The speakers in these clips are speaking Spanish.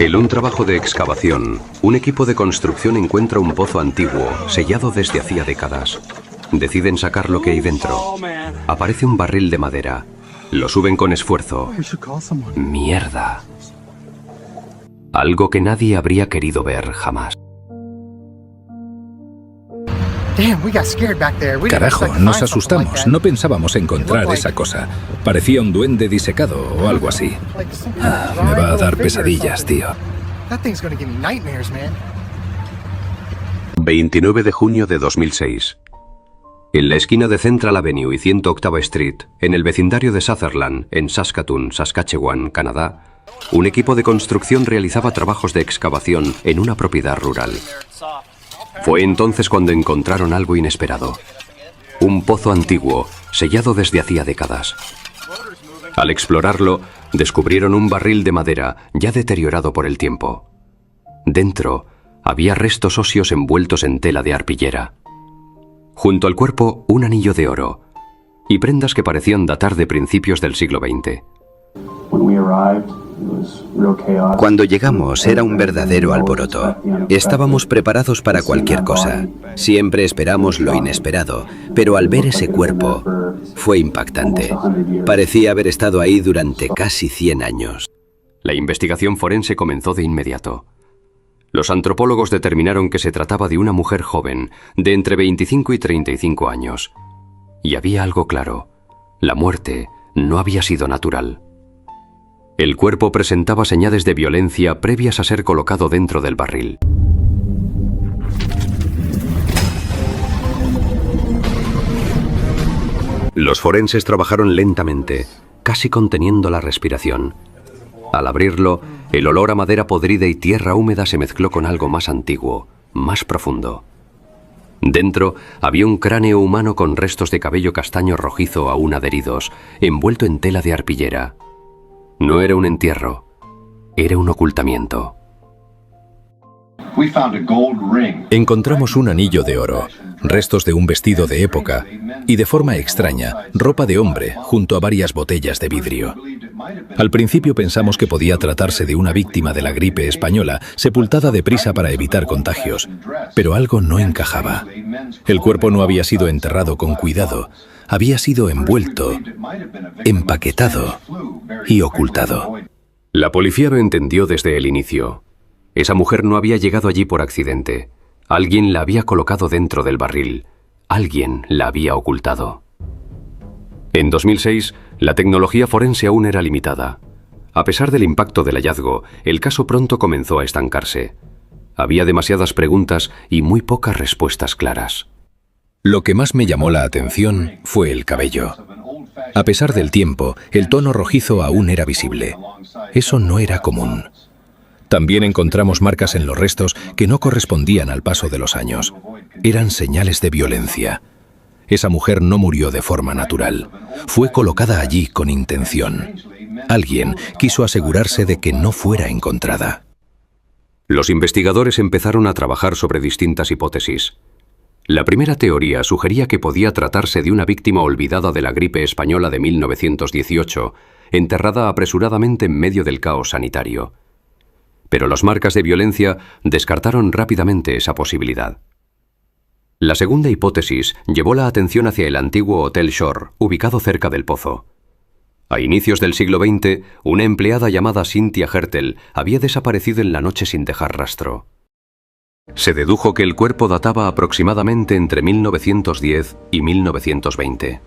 En un trabajo de excavación, un equipo de construcción encuentra un pozo antiguo, sellado desde hacía décadas. Deciden sacar lo que hay dentro. Aparece un barril de madera. Lo suben con esfuerzo. ¡Mierda! Algo que nadie habría querido ver jamás. Carajo, nos asustamos. No pensábamos encontrar esa cosa. Parecía un duende disecado o algo así. Me va a dar pesadillas, tío. 29 de junio de 2006. En la esquina de Central Avenue y 108 Street, en el vecindario de Sutherland, en Saskatoon, Saskatchewan, Canadá, un equipo de construcción realizaba trabajos de excavación en una propiedad rural. Fue entonces cuando encontraron algo inesperado. Un pozo antiguo, sellado desde hacía décadas. Al explorarlo, descubrieron un barril de madera ya deteriorado por el tiempo. Dentro, había restos óseos envueltos en tela de arpillera. Junto al cuerpo, un anillo de oro y prendas que parecían datar de principios del siglo XX. Cuando llegamos era un verdadero alboroto. Estábamos preparados para cualquier cosa. Siempre esperamos lo inesperado, pero al ver ese cuerpo fue impactante. Parecía haber estado ahí durante casi 100 años. La investigación forense comenzó de inmediato. Los antropólogos determinaron que se trataba de una mujer joven, de entre 25 y 35 años. Y había algo claro: la muerte no había sido natural. El cuerpo presentaba señales de violencia previas a ser colocado dentro del barril. Los forenses trabajaron lentamente, casi conteniendo la respiración. Al abrirlo, el olor a madera podrida y tierra húmeda se mezcló con algo más antiguo, más profundo. Dentro había un cráneo humano con restos de cabello castaño rojizo aún adheridos, envuelto en tela de arpillera. No era un entierro, era un ocultamiento. Encontramos un anillo de oro, restos de un vestido de época y, de forma extraña, ropa de hombre junto a varias botellas de vidrio. Al principio pensamos que podía tratarse de una víctima de la gripe española, sepultada deprisa para evitar contagios, pero algo no encajaba. El cuerpo no había sido enterrado con cuidado, había sido envuelto, empaquetado y ocultado. La policía lo entendió desde el inicio. Esa mujer no había llegado allí por accidente. Alguien la había colocado dentro del barril. Alguien la había ocultado. En 2006, la tecnología forense aún era limitada. A pesar del impacto del hallazgo, el caso pronto comenzó a estancarse. Había demasiadas preguntas y muy pocas respuestas claras. Lo que más me llamó la atención fue el cabello. A pesar del tiempo, el tono rojizo aún era visible. Eso no era común. También encontramos marcas en los restos que no correspondían al paso de los años. Eran señales de violencia. Esa mujer no murió de forma natural. Fue colocada allí con intención. Alguien quiso asegurarse de que no fuera encontrada. Los investigadores empezaron a trabajar sobre distintas hipótesis. La primera teoría sugería que podía tratarse de una víctima olvidada de la gripe española de 1918, enterrada apresuradamente en medio del caos sanitario. Pero las marcas de violencia descartaron rápidamente esa posibilidad. La segunda hipótesis llevó la atención hacia el antiguo Hotel Shore, ubicado cerca del pozo. A inicios del siglo XX, una empleada llamada Cynthia Hertel había desaparecido en la noche sin dejar rastro. Se dedujo que el cuerpo databa aproximadamente entre 1910 y 1920.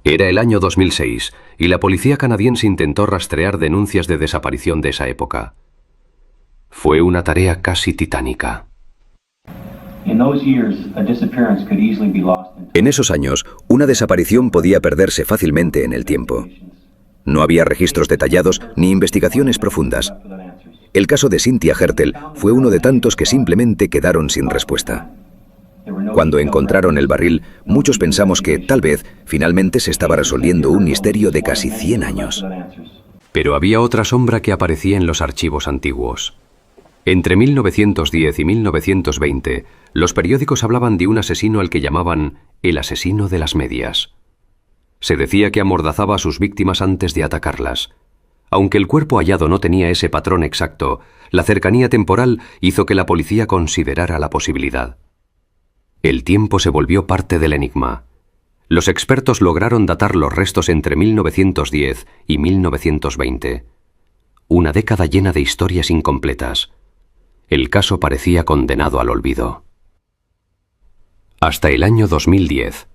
Era el año 2006 y la policía canadiense intentó rastrear denuncias de desaparición de esa época. Fue una tarea casi titánica. En esos años, una desaparición podía perderse fácilmente en el tiempo. No había registros detallados ni investigaciones profundas. El caso de Cynthia Hertel fue uno de tantos que simplemente quedaron sin respuesta. Cuando encontraron el barril, muchos pensamos que, tal vez, finalmente se estaba resolviendo un misterio de casi 100 años. Pero había otra sombra que aparecía en los archivos antiguos. Entre 1910 y 1920, los periódicos hablaban de un asesino al que llamaban el asesino de las medias. Se decía que amordazaba a sus víctimas antes de atacarlas. Aunque el cuerpo hallado no tenía ese patrón exacto, la cercanía temporal hizo que la policía considerara la posibilidad. El tiempo se volvió parte del enigma. Los expertos lograron datar los restos entre 1910 y 1920. Una década llena de historias incompletas. El caso parecía condenado al olvido. Hasta el año 2010.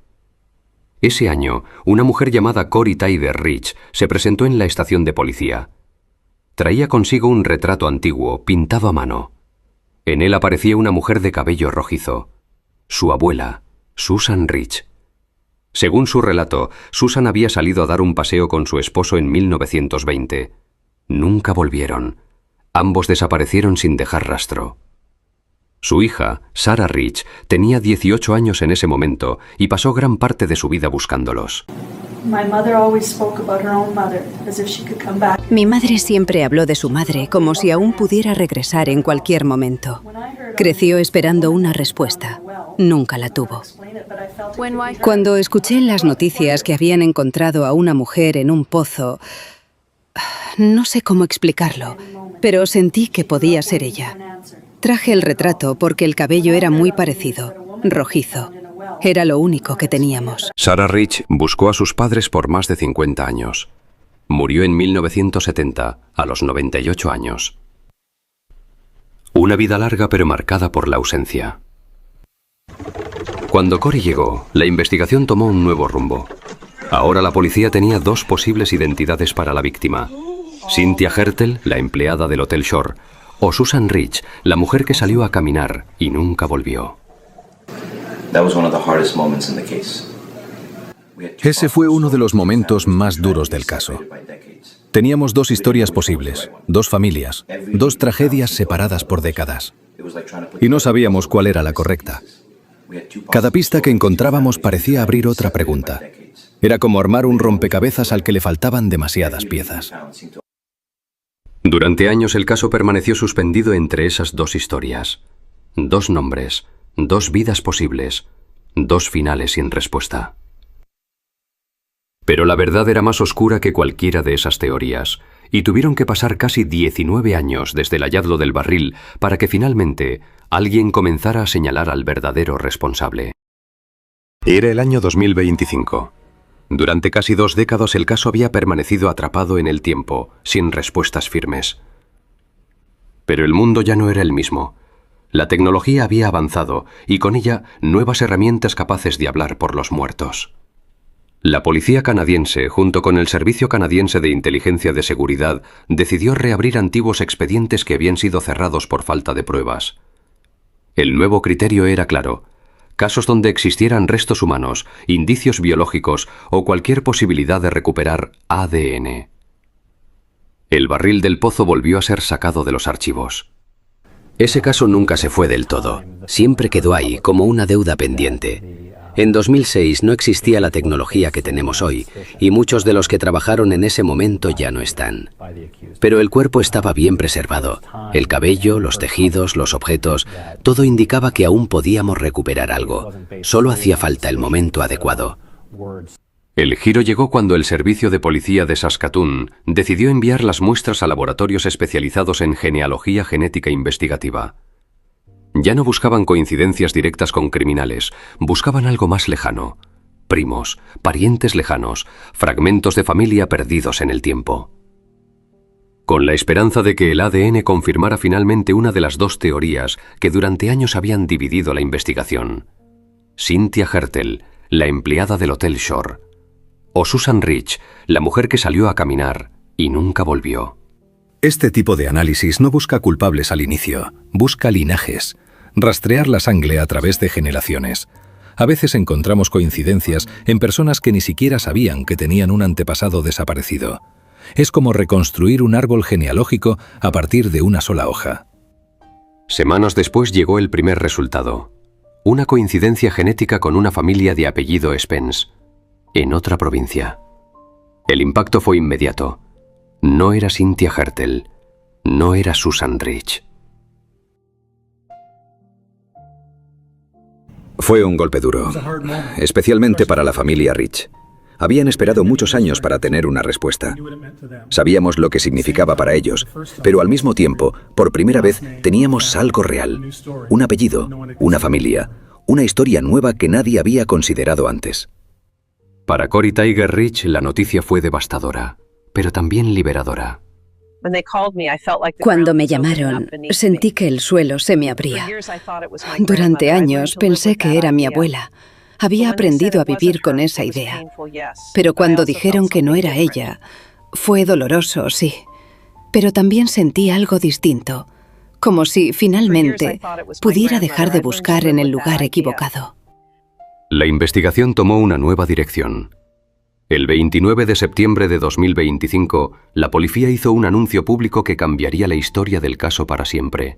Ese año, una mujer llamada Corey Tyler Rich se presentó en la estación de policía. Traía consigo un retrato antiguo, pintado a mano. En él aparecía una mujer de cabello rojizo. Su abuela, Susan Rich. Según su relato, Susan había salido a dar un paseo con su esposo en 1920. Nunca volvieron. Ambos desaparecieron sin dejar rastro. Su hija, Sarah Rich, tenía 18 años en ese momento y pasó gran parte de su vida buscándolos. Mi madre siempre habló de su madre como si aún pudiera regresar en cualquier momento. Creció esperando una respuesta. Nunca la tuvo. Cuando escuché las noticias que habían encontrado a una mujer en un pozo, no sé cómo explicarlo, pero sentí que podía ser ella. Traje el retrato porque el cabello era muy parecido, rojizo. Era lo único que teníamos. Sarah Rich buscó a sus padres por más de 50 años. Murió en 1970, a los 98 años. Una vida larga pero marcada por la ausencia. Cuando Corey llegó, la investigación tomó un nuevo rumbo. Ahora la policía tenía dos posibles identidades para la víctima. Cynthia Hertel, la empleada del Hotel Shore, o Susan Rich, la mujer que salió a caminar y nunca volvió. Ese fue uno de los momentos más duros del caso. Teníamos dos historias posibles, dos familias, dos tragedias separadas por décadas. Y no sabíamos cuál era la correcta. Cada pista que encontrábamos parecía abrir otra pregunta. Era como armar un rompecabezas al que le faltaban demasiadas piezas. Durante años el caso permaneció suspendido entre esas dos historias. Dos nombres, dos vidas posibles, dos finales sin respuesta. Pero la verdad era más oscura que cualquiera de esas teorías, y tuvieron que pasar casi 19 años desde el hallazgo del barril para que finalmente alguien comenzara a señalar al verdadero responsable. Era el año 2025. Durante casi 2 décadas el caso había permanecido atrapado en el tiempo, sin respuestas firmes. Pero el mundo ya no era el mismo. La tecnología había avanzado y con ella nuevas herramientas capaces de hablar por los muertos. La policía canadiense, junto con el Servicio Canadiense de Inteligencia de Seguridad, decidió reabrir antiguos expedientes que habían sido cerrados por falta de pruebas. El nuevo criterio era claro: casos donde existieran restos humanos, indicios biológicos o cualquier posibilidad de recuperar ADN. El barril del pozo volvió a ser sacado de los archivos. Ese caso nunca se fue del todo. Siempre quedó ahí como una deuda pendiente. En 2006 no existía la tecnología que tenemos hoy, y muchos de los que trabajaron en ese momento ya no están. Pero el cuerpo estaba bien preservado. El cabello, los tejidos, los objetos, todo indicaba que aún podíamos recuperar algo. Solo hacía falta el momento adecuado. El giro llegó cuando el Servicio de Policía de Saskatoon decidió enviar las muestras a laboratorios especializados en genealogía genética investigativa. Ya no buscaban coincidencias directas con criminales, buscaban algo más lejano: primos, parientes lejanos, fragmentos de familia perdidos en el tiempo. Con la esperanza de que el ADN confirmara finalmente una de las dos teorías que durante años habían dividido la investigación: Cynthia Hertel, la empleada del Hotel Shore, o Susan Rich, la mujer que salió a caminar y nunca volvió. Este tipo de análisis no busca culpables al inicio, busca linajes, rastrear la sangre a través de generaciones. A veces encontramos coincidencias en personas que ni siquiera sabían que tenían un antepasado desaparecido. Es como reconstruir un árbol genealógico a partir de una sola hoja. Semanas después llegó el primer resultado: una coincidencia genética con una familia de apellido Spence, en otra provincia. El impacto fue inmediato. No era Cynthia Hertel, no era Susan Rich. Fue un golpe duro, especialmente para la familia Rich. habían esperado muchos años para tener una respuesta. Sabíamos lo que significaba para ellos, pero al mismo tiempo, por primera vez, teníamos algo real, un apellido, una familia, una historia nueva que nadie había considerado antes. Para Corey Tiger Rich la noticia fue devastadora, pero también liberadora. Cuando me llamaron, sentí que el suelo se me abría. Durante años pensé que era mi abuela. Había aprendido a vivir con esa idea. Pero cuando dijeron que no era ella, fue doloroso, sí. Pero también sentí algo distinto, como si finalmente pudiera dejar de buscar en el lugar equivocado. La investigación tomó una nueva dirección. El 29 de septiembre de 2025, la policía hizo un anuncio público que cambiaría la historia del caso para siempre.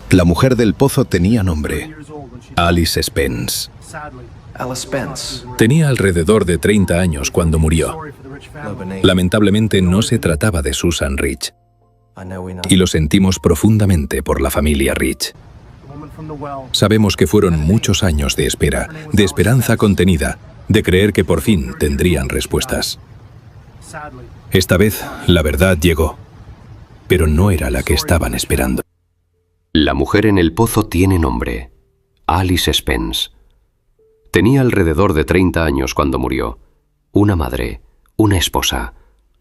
La mujer del pozo tenía nombre, Alice Spence. Tenía alrededor de 30 años cuando murió. Lamentablemente no se trataba de Susan Rich. Y lo sentimos profundamente por la familia Rich. Sabemos que fueron muchos años de espera, de esperanza contenida, de creer que por fin tendrían respuestas. Esta vez, la verdad llegó, pero no era la que estaban esperando. La mujer en el pozo tiene nombre, Alice Spence. Tenía alrededor de 30 años cuando murió. Una madre, una esposa,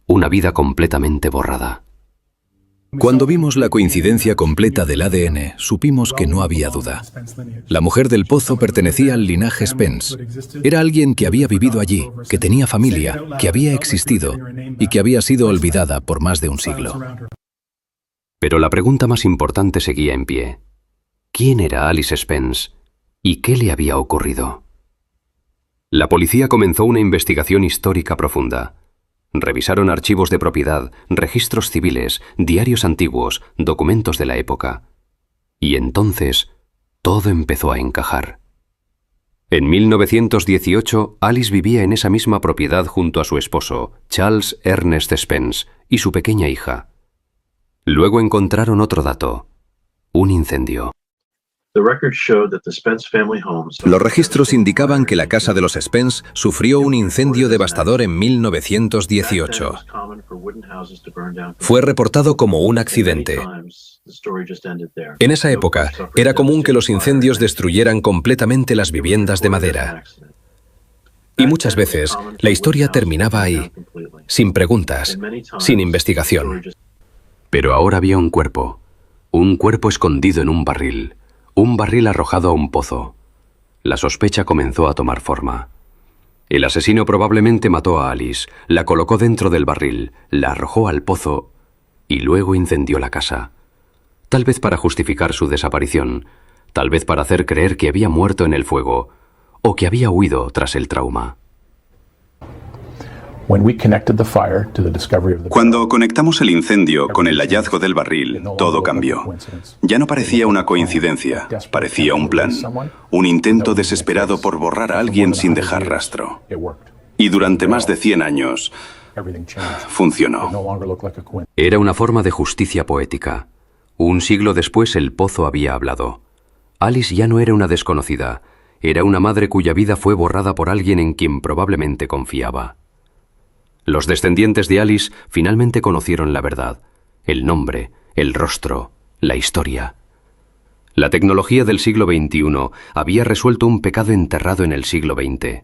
una vida completamente borrada. Cuando vimos la coincidencia completa del ADN, supimos que no había duda. La mujer del pozo pertenecía al linaje Spence. Era alguien que había vivido allí, que tenía familia, que había existido y que había sido olvidada por más de un siglo. Pero la pregunta más importante seguía en pie. ¿Quién era Alice Spence y qué le había ocurrido? La policía comenzó una investigación histórica profunda. Revisaron archivos de propiedad, registros civiles, diarios antiguos, documentos de la época. Y entonces, todo empezó a encajar. En 1918, Alice vivía en esa misma propiedad junto a su esposo, Charles Ernest Spence, y su pequeña hija. Luego encontraron otro dato: un incendio. Los registros indicaban que la casa de los Spence sufrió un incendio devastador en 1918. Fue reportado como un accidente. En esa época, era común que los incendios destruyeran completamente las viviendas de madera. Y muchas veces, la historia terminaba ahí, sin preguntas, sin investigación. Pero ahora había un cuerpo escondido en un barril arrojado a un pozo. La sospecha comenzó a tomar forma. El asesino probablemente mató a Alice, la colocó dentro del barril, la arrojó al pozo y luego incendió la casa. Tal vez para justificar su desaparición, tal vez para hacer creer que había muerto en el fuego o que había huido tras el trauma. Cuando conectamos el incendio con el hallazgo del barril, todo cambió. Ya no parecía una coincidencia, parecía un plan, un intento desesperado por borrar a alguien sin dejar rastro. Y durante más de 100 años, funcionó. Era una forma de justicia poética. Un siglo después el pozo había hablado. Alice ya no era una desconocida, era una madre cuya vida fue borrada por alguien en quien probablemente confiaba. Los descendientes de Alice finalmente conocieron la verdad, el nombre, el rostro, la historia. La tecnología del siglo XXI había resuelto un pecado enterrado en el siglo XX.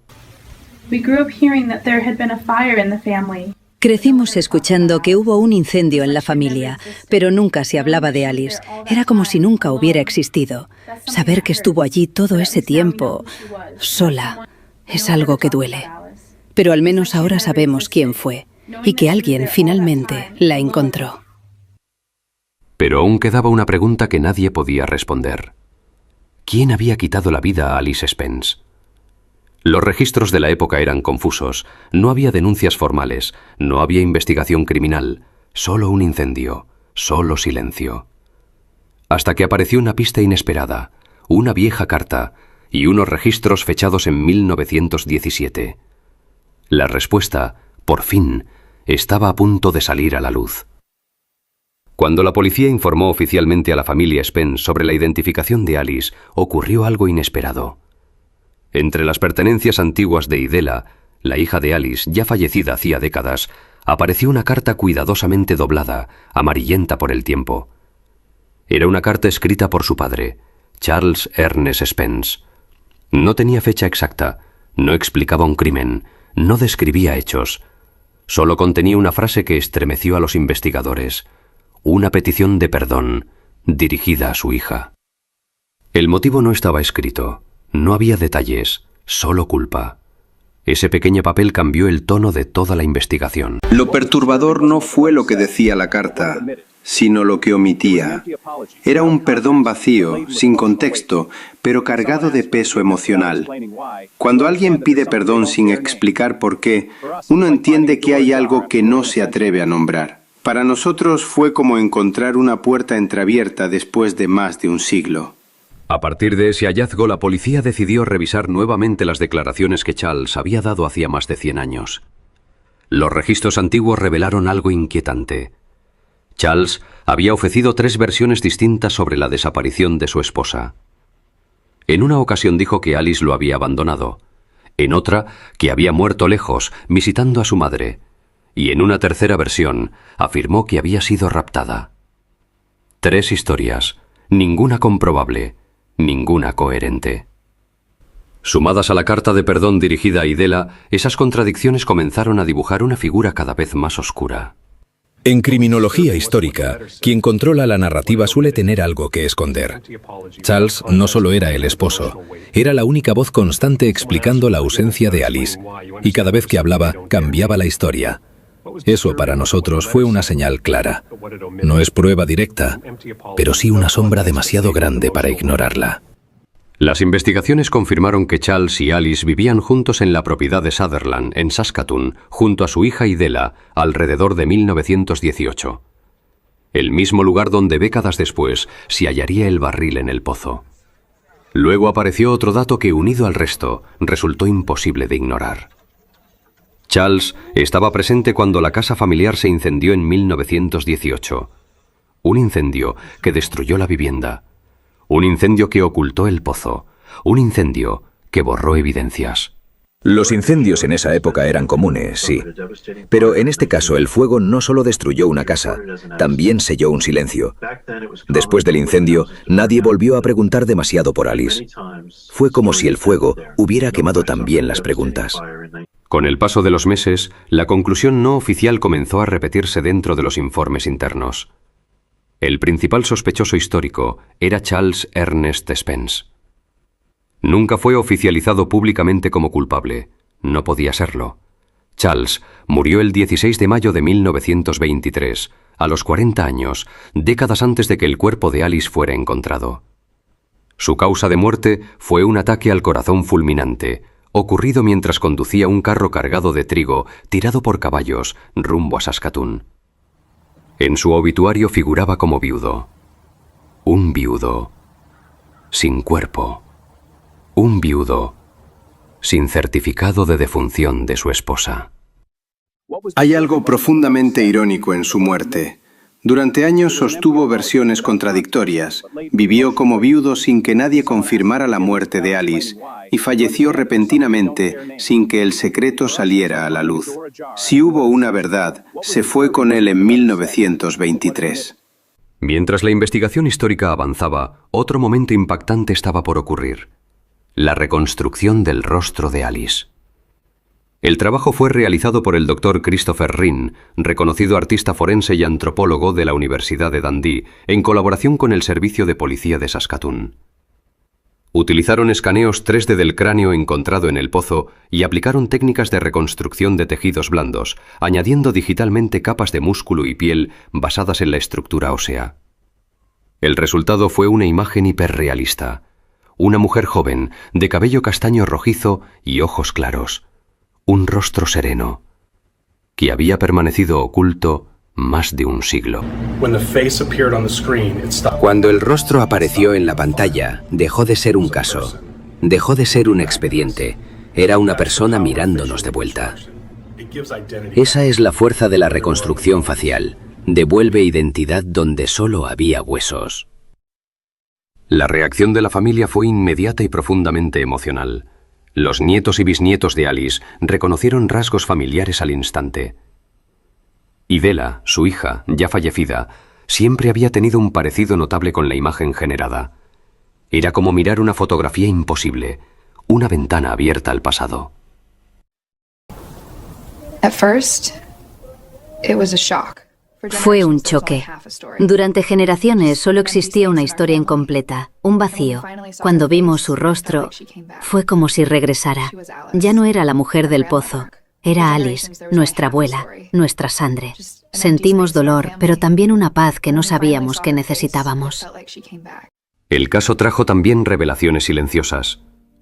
Crecimos escuchando que hubo un incendio en la familia, pero nunca se hablaba de Alice. Era como si nunca hubiera existido. Saber que estuvo allí todo ese tiempo, sola, es algo que duele. Pero al menos ahora sabemos quién fue y que alguien finalmente la encontró. Pero aún quedaba una pregunta que nadie podía responder. ¿Quién había quitado la vida a Alice Spence? Los registros de la época eran confusos, no había denuncias formales, no había investigación criminal, solo un incendio, solo silencio. Hasta que apareció una pista inesperada, una vieja carta y unos registros fechados en 1917. La respuesta, por fin, estaba a punto de salir a la luz. Cuando la policía informó oficialmente a la familia Spence sobre la identificación de Alice, ocurrió algo inesperado. Entre las pertenencias antiguas de Idella, la hija de Alice, ya fallecida hacía décadas, apareció una carta cuidadosamente doblada, amarillenta por el tiempo. Era una carta escrita por su padre, Charles Ernest Spence. No tenía fecha exacta, no explicaba un crimen, no describía hechos. Solo contenía una frase que estremeció a los investigadores, una petición de perdón dirigida a su hija. El motivo no estaba escrito, no había detalles, solo culpa. Ese pequeño papel cambió el tono de toda la investigación. Lo perturbador no fue lo que decía la carta, sino lo que omitía. Era un perdón vacío, sin contexto, pero cargado de peso emocional. Cuando alguien pide perdón sin explicar por qué, uno entiende que hay algo que no se atreve a nombrar. Para nosotros fue como encontrar una puerta entreabierta después de más de un siglo. A partir de ese hallazgo, la policía decidió revisar nuevamente las declaraciones que Charles había dado hacía más de 100 años. Los registros antiguos revelaron algo inquietante. Charles había ofrecido 3 versiones distintas sobre la desaparición de su esposa. En una ocasión dijo que Alice lo había abandonado, en otra que había muerto lejos, visitando a su madre, y en una tercera versión afirmó que había sido raptada. 3 historias, ninguna comprobable, ninguna coherente. Sumadas a la carta de perdón dirigida a Idella, esas contradicciones comenzaron a dibujar una figura cada vez más oscura. En criminología histórica, quien controla la narrativa suele tener algo que esconder. Charles no solo era el esposo, era la única voz constante explicando la ausencia de Alice, y cada vez que hablaba, cambiaba la historia. Eso para nosotros fue una señal clara. No es prueba directa, pero sí una sombra demasiado grande para ignorarla. Las investigaciones confirmaron que Charles y Alice vivían juntos en la propiedad de Sutherland, en Saskatoon, junto a su hija Idella, alrededor de 1918. El mismo lugar donde décadas después se hallaría el barril en el pozo. Luego apareció otro dato que, unido al resto, resultó imposible de ignorar. Charles estaba presente cuando la casa familiar se incendió en 1918. Un incendio que destruyó la vivienda. Un incendio que ocultó el pozo. Un incendio que borró evidencias. Los incendios en esa época eran comunes, sí. Pero en este caso el fuego no solo destruyó una casa, también selló un silencio. Después del incendio, nadie volvió a preguntar demasiado por Alice. Fue como si el fuego hubiera quemado también las preguntas. Con el paso de los meses, la conclusión no oficial comenzó a repetirse dentro de los informes internos. El principal sospechoso histórico era Charles Ernest Spence. Nunca fue oficializado públicamente como culpable. No podía serlo. Charles murió el 16 de mayo de 1923, a los 40 años, décadas antes de que el cuerpo de Alice fuera encontrado. Su causa de muerte fue un ataque al corazón fulminante, ocurrido mientras conducía un carro cargado de trigo tirado por caballos rumbo a Saskatoon. En su obituario figuraba como viudo. Un viudo sin cuerpo. Un viudo sin certificado de defunción de su esposa. Hay algo profundamente irónico en su muerte. Durante años sostuvo versiones contradictorias. Vivió como viudo sin que nadie confirmara la muerte de Alice y falleció repentinamente sin que el secreto saliera a la luz. Si hubo una verdad, se fue con él en 1923. Mientras la investigación histórica avanzaba, otro momento impactante estaba por ocurrir: la reconstrucción del rostro de Alice. El trabajo fue realizado por el Dr. Christopher Rinn, reconocido artista forense y antropólogo de la Universidad de Dundee, en colaboración con el Servicio de Policía de Saskatoon. Utilizaron escaneos 3D del cráneo encontrado en el pozo y aplicaron técnicas de reconstrucción de tejidos blandos, añadiendo digitalmente capas de músculo y piel basadas en la estructura ósea. El resultado fue una imagen hiperrealista. Una mujer joven, de cabello castaño rojizo y ojos claros. Un rostro sereno, que había permanecido oculto más de un siglo. Cuando el rostro apareció en la pantalla, dejó de ser un caso, dejó de ser un expediente, era una persona mirándonos de vuelta. Esa es la fuerza de la reconstrucción facial. Devuelve identidad donde solo había huesos. La reacción de la familia fue inmediata y profundamente emocional. Los nietos y bisnietos de Alice reconocieron rasgos familiares al instante. Idela, su hija, ya fallecida, siempre había tenido un parecido notable con la imagen generada. Era como mirar una fotografía imposible, una ventana abierta al pasado. Fue un choque. Durante generaciones solo existía una historia incompleta, un vacío. Cuando vimos su rostro, fue como si regresara. Ya no era la mujer del pozo, era Alice, nuestra abuela, nuestra Sandre. Sentimos dolor, pero también una paz que no sabíamos que necesitábamos. El caso trajo también revelaciones silenciosas.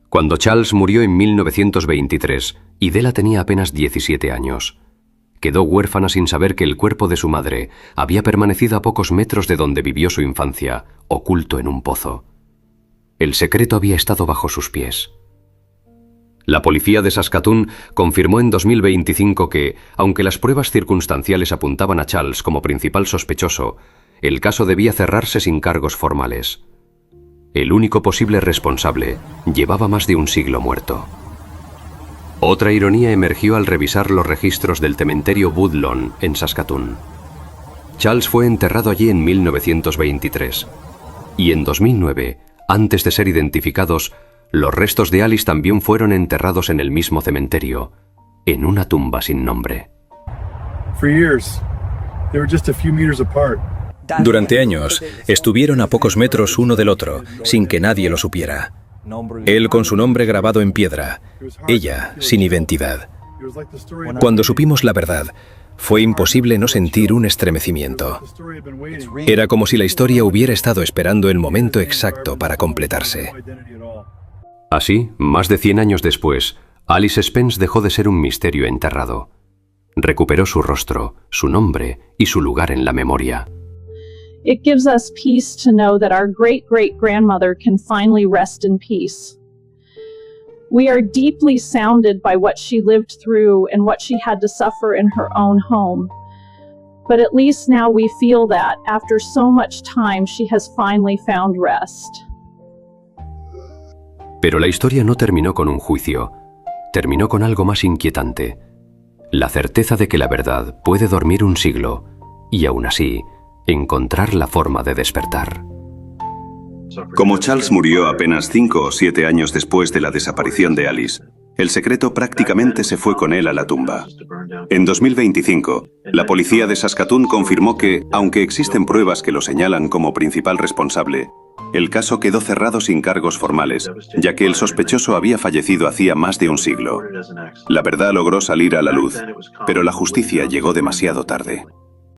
Cuando Charles murió en 1923, Idela tenía apenas 17 años. Quedó huérfana sin saber que el cuerpo de su madre había permanecido a pocos metros de donde vivió su infancia, oculto en un pozo. El secreto había estado bajo sus pies. La policía de Saskatoon confirmó en 2025 que, aunque las pruebas circunstanciales apuntaban a Charles como principal sospechoso, el caso debía cerrarse sin cargos formales. El único posible responsable llevaba más de un siglo muerto. Otra ironía emergió al revisar los registros del cementerio Woodlawn, en Saskatoon. Charles fue enterrado allí en 1923. Y en 2009, antes de ser identificados, los restos de Alice también fueron enterrados en el mismo cementerio, en una tumba sin nombre. Durante años, estuvieron a pocos metros uno del otro, sin que nadie lo supiera. Él con su nombre grabado en piedra, ella sin identidad. Cuando supimos la verdad, fue imposible no sentir un estremecimiento. Era como si la historia hubiera estado esperando el momento exacto para completarse. Así, más de 100 años después, Alice Spence dejó de ser un misterio enterrado. Recuperó su rostro, su nombre y su lugar en la memoria. It gives us peace to know that our great-great-grandmother can finally rest in peace. We are deeply sounded by what she lived through and what she had to suffer in her own home. But at least now we feel that, after so much time, she has finally found rest. Pero la historia no terminó con un juicio. Terminó con algo más inquietante. La certeza de que la verdad puede dormir un siglo y, aún así, encontrar la forma de despertar. Como Charles murió apenas 5 o 7 años después de la desaparición de Alice, el secreto prácticamente se fue con él a la tumba. En 2025, la policía de Saskatoon confirmó que, aunque existen pruebas que lo señalan como principal responsable, el caso quedó cerrado sin cargos formales, ya que el sospechoso había fallecido hacía más de un siglo. La verdad logró salir a la luz, pero la justicia llegó demasiado tarde.